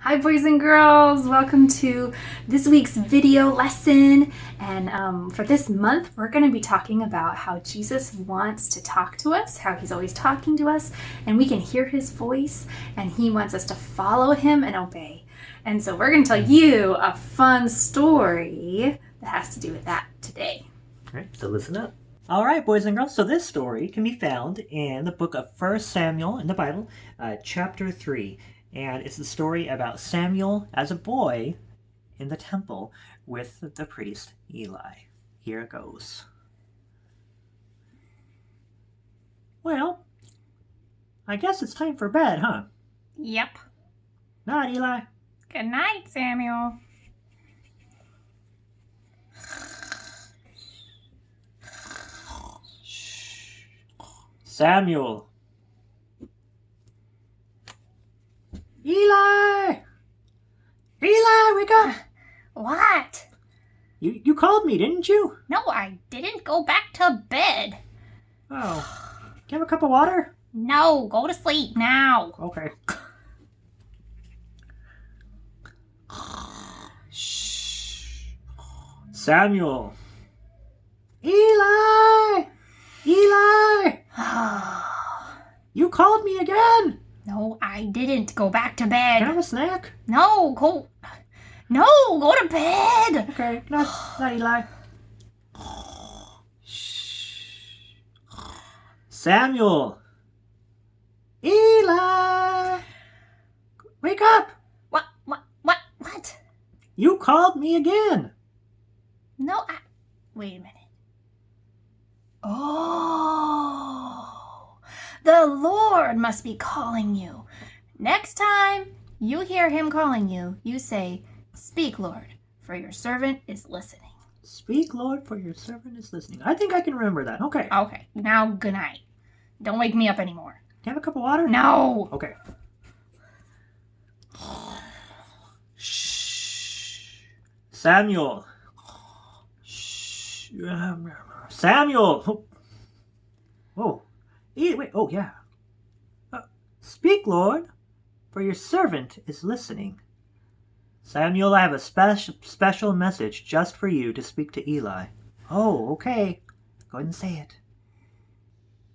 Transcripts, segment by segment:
Hi boys and girls, welcome to this week's video lesson. And for this month, we're going to be talking about how Jesus wants to talk to us, how he's always talking to us, and we can hear his voice, and he wants us to follow him and obey. And so we're going to tell you a fun story that has to do with that today. All right, so listen up. All right, boys and girls, so this story can be found in the book of 1 Samuel in the Bible, chapter 3. And it's the story about Samuel as a boy in the temple with the priest Eli. Here it goes. Well, I guess it's time for bed, huh? Yep. Night, Eli. Good night, Samuel. Samuel. Eli! Eli, wake up! What? You called me, didn't you? No, I didn't go back to bed. Oh. Do you have a cup of water? No, go to sleep now. Okay. Shh. Samuel. Eli! Eli! You called me again! No, I didn't go back to bed. Can I have a snack? No, go to bed. Okay, not Eli. Shh. Samuel. Eli! Wake up! What? You called me again. No, wait a minute. Oh, the Lord must be calling you. Next time you hear him calling you, you say, "Speak, Lord, for your servant is listening." Speak, Lord, for your servant is listening. I think I can remember that. Okay. Okay, now good night. Don't wake me up anymore. Can I have a cup of water? No. Okay. Shh. Samuel. Shh. Samuel. Oh. Wait. Oh, yeah. Speak, Lord, for your servant is listening. Samuel, I have a special message just for you to speak to Eli. Oh, okay. Go ahead and say it.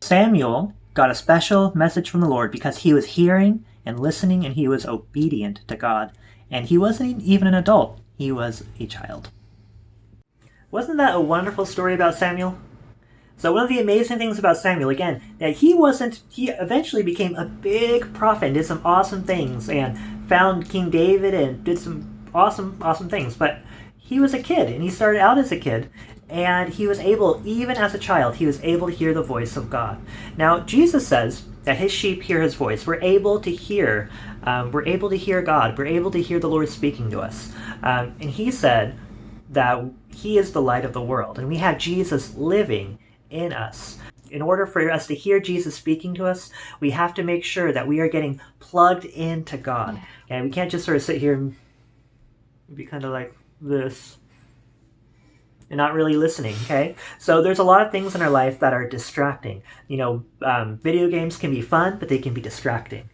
Samuel got a special message from the Lord because he was hearing and listening, and he was obedient to God. And he wasn't even an adult. He was a child. Wasn't that a wonderful story about Samuel? So one of the amazing things about Samuel, again, that he eventually became a big prophet and did some awesome things and found King David and did some awesome things. But he was a kid, and he started out as a kid, and he was able, even as a child, he was able to hear the voice of God. Now, Jesus says that his sheep hear his voice. We're able to hear God. We're able to hear the Lord speaking to us. And he said that he is the light of the world, and we have Jesus living in us. In order for us to hear Jesus speaking to us, we have to make sure that we are getting plugged into God. And we can't just sort of sit here and be kind of like this and not really listening, okay? So there's a lot of things in our life that are distracting. Video games can be fun, but they can be distracting.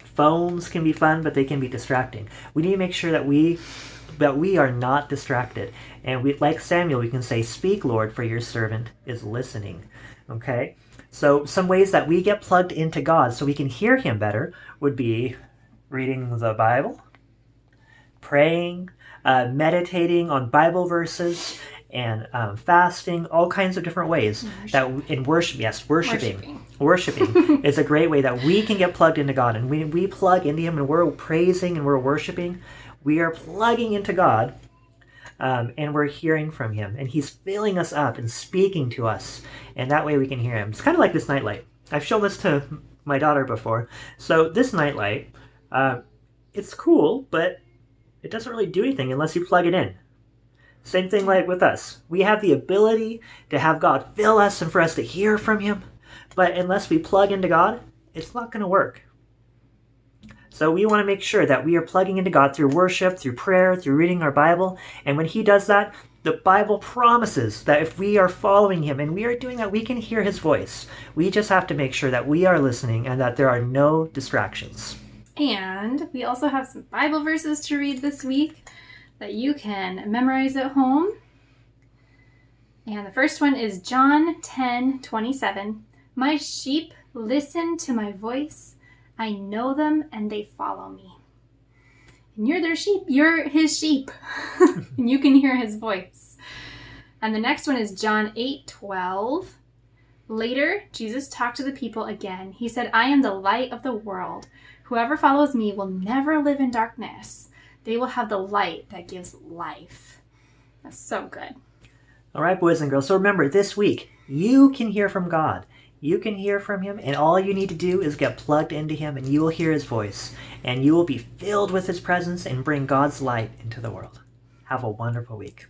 Phones can be fun, but they can be distracting. We need to make sure that we are not distracted. And like Samuel, we can say, "Speak, Lord, for your servant is listening." Okay? So some ways that we get plugged into God so we can hear him better would be reading the Bible, praying, meditating on Bible verses, and fasting, all kinds of different ways. Worshiping. Worshiping is a great way that we can get plugged into God. And when we plug into him and we're praising and we're worshiping, we are plugging into God, and we're hearing from him. And he's filling us up and speaking to us. And that way we can hear him. It's kind of like this nightlight. I've shown this to my daughter before. So this nightlight, it's cool, but it doesn't really do anything unless you plug it in. Same thing like with us. We have the ability to have God fill us and for us to hear from him. But unless we plug into God, it's not going to work. So we want to make sure that we are plugging into God through worship, through prayer, through reading our Bible. And when he does that, the Bible promises that if we are following him and we are doing that, we can hear his voice. We just have to make sure that we are listening and that there are no distractions. And we also have some Bible verses to read this week that you can memorize at home. And the first one is John 10:27. My sheep listen to my voice. I know them and they follow me. And you're their sheep. You're his sheep. And you can hear his voice. And the next one is John 8:12. Later, Jesus talked to the people again. He said, I am the light of the world. Whoever follows me will never live in darkness. They will have the light that gives life. That's so good. All right, boys and girls. So remember, this week, you can hear from God. You can hear from him, and all you need to do is get plugged into him, and you will hear his voice, and you will be filled with his presence and bring God's light into the world. Have a wonderful week.